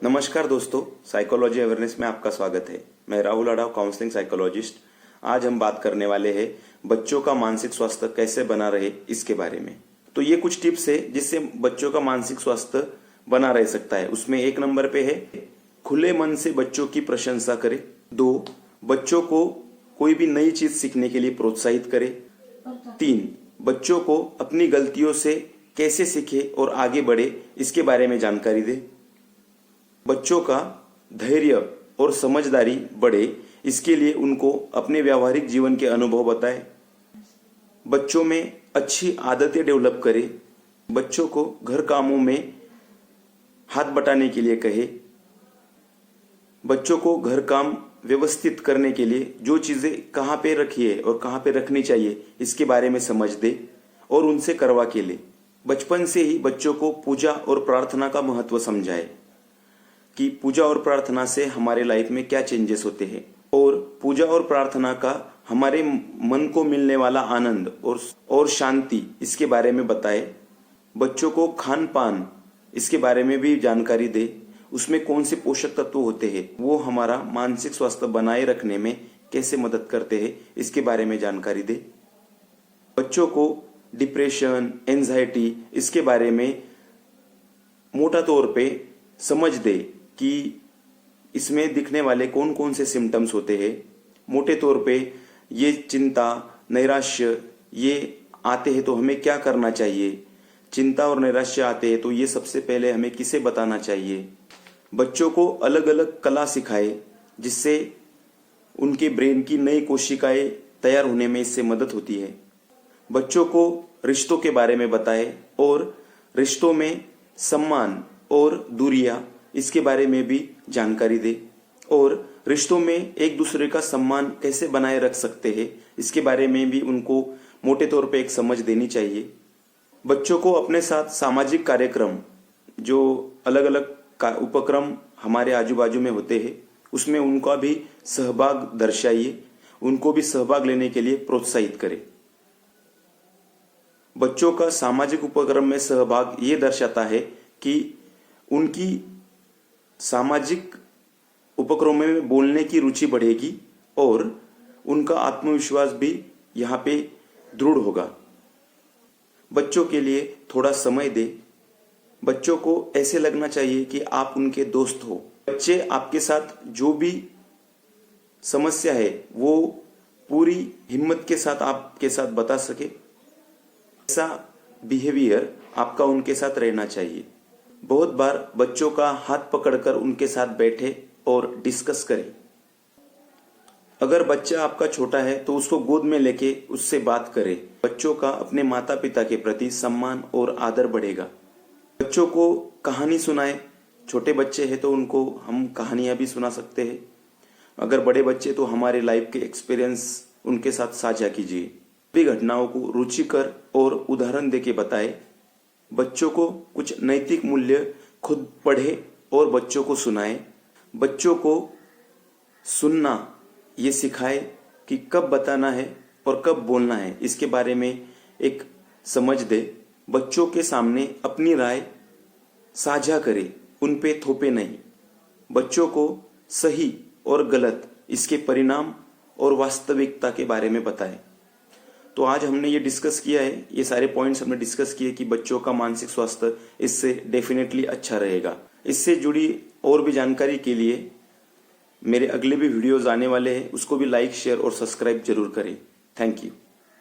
नमस्कार दोस्तों, psychology awareness में आपका स्वागत है। मैं राहुल अडाव, काउंसलिंग साइकोलॉजिस्ट। आज हम बात करने वाले हैं बच्चों का मानसिक स्वास्थ्य कैसे बना रहे इसके बारे में। तो ये कुछ टिप्स है जिससे बच्चों का मानसिक स्वास्थ्य बना रह सकता है। उसमें 1 नंबर पे है खुले मन से बच्चों की प्रशंसा करें। 2, बच्चों को कोई भी नई चीज सीखने के लिए प्रोत्साहित करें। 3, बच्चों को अपनी गलतियों से कैसे सीखे और आगे बढ़े इसके बारे में जानकारी दे। बच्चों का धैर्य और समझदारी बढ़े इसके लिए उनको अपने व्यावहारिक जीवन के अनुभव बताएं। बच्चों में अच्छी आदतें डेवलप करें। बच्चों को घर कामों में हाथ बटाने के लिए कहे। बच्चों को घर काम व्यवस्थित करने के लिए जो चीजें कहाँ पे रखी है और कहाँ पे रखनी चाहिए इसके बारे में समझ दे और उनसे करवा के ले। बचपन से ही बच्चों को पूजा और प्रार्थना का महत्व समझाए कि पूजा और प्रार्थना से हमारे लाइफ में क्या चेंजेस होते हैं और पूजा और प्रार्थना का हमारे मन को मिलने वाला आनंद और शांति इसके बारे में बताए। बच्चों को खान पान इसके बारे में भी जानकारी दे। उसमें कौन से पोषक तत्व होते हैं, वो हमारा मानसिक स्वास्थ्य बनाए रखने में कैसे मदद करते हैं इसके बारे में जानकारी दे। बच्चों को डिप्रेशन, एंजाइटी इसके बारे में मोटा तौर पे समझ दे कि इसमें दिखने वाले कौन कौन से सिम्टम्स होते हैं। मोटे तौर पे ये चिंता, नैराश्य ये आते हैं तो हमें क्या करना चाहिए। चिंता और नैराश्य आते हैं तो ये सबसे पहले हमें किसे बताना चाहिए। बच्चों को अलग अलग कला सिखाए जिससे उनके ब्रेन की नई कोशिकाएं तैयार होने में इससे मदद होती है। बच्चों को रिश्तों के बारे में बताए और रिश्तों में सम्मान और दूरियां इसके बारे में भी जानकारी दे और रिश्तों में एक दूसरे का सम्मान कैसे बनाए रख सकते हैं इसके बारे में भी उनको मोटे तौर पे एक समझ देनी चाहिए। बच्चों को अपने साथ सामाजिक कार्यक्रम, जो अलग अलग उपक्रम हमारे आजू बाजू में होते हैं उसमें उनका भी सहभाग दर्शाइए। उनको भी सहभाग लेने के लिए प्रोत्साहित करें। बच्चों का सामाजिक उपक्रम में सहभाग ये दर्शाता है कि उनकी सामाजिक उपक्रमों में बोलने की रुचि बढ़ेगी और उनका आत्मविश्वास भी यहाँ पे दृढ़ होगा। बच्चों के लिए थोड़ा समय दे। बच्चों को ऐसे लगना चाहिए कि आप उनके दोस्त हो। बच्चे आपके साथ जो भी समस्या है वो पूरी हिम्मत के साथ आपके साथ बता सके। ऐसा बिहेवियर आपका उनके साथ रहना चाहिए। बहुत बार बच्चों का हाथ पकड़कर उनके साथ बैठे और डिस्कस करें। अगर बच्चा आपका छोटा है तो उसको गोद में लेके उससे बात करें। बच्चों का अपने माता पिता के प्रति सम्मान और आदर बढ़ेगा। बच्चों को कहानी सुनाए। छोटे बच्चे हैं तो उनको हम कहानियां भी सुना सकते हैं। अगर बड़े बच्चे तो हमारे लाइफ के एक्सपीरियंस उनके साथ साझा कीजिए। सभी घटनाओं को रुचिकर और उदाहरण देके बताए। बच्चों को कुछ नैतिक मूल्य खुद पढ़े और बच्चों को सुनाए। बच्चों को सुनना ये सिखाए कि कब बताना है और कब बोलना है इसके बारे में एक समझ दे। बच्चों के सामने अपनी राय साझा करे, उन पे थोपे नहीं। बच्चों को सही और गलत इसके परिणाम और वास्तविकता के बारे में बताए। तो आज हमने ये डिस्कस किया है, ये सारे पॉइंट्स हमने डिस्कस किए कि बच्चों का मानसिक स्वास्थ्य इससे डेफिनेटली अच्छा रहेगा। इससे जुड़ी और भी जानकारी के लिए मेरे अगले भी वीडियोस आने वाले हैं, उसको भी लाइक, शेयर और सब्सक्राइब जरूर करें। Thank you.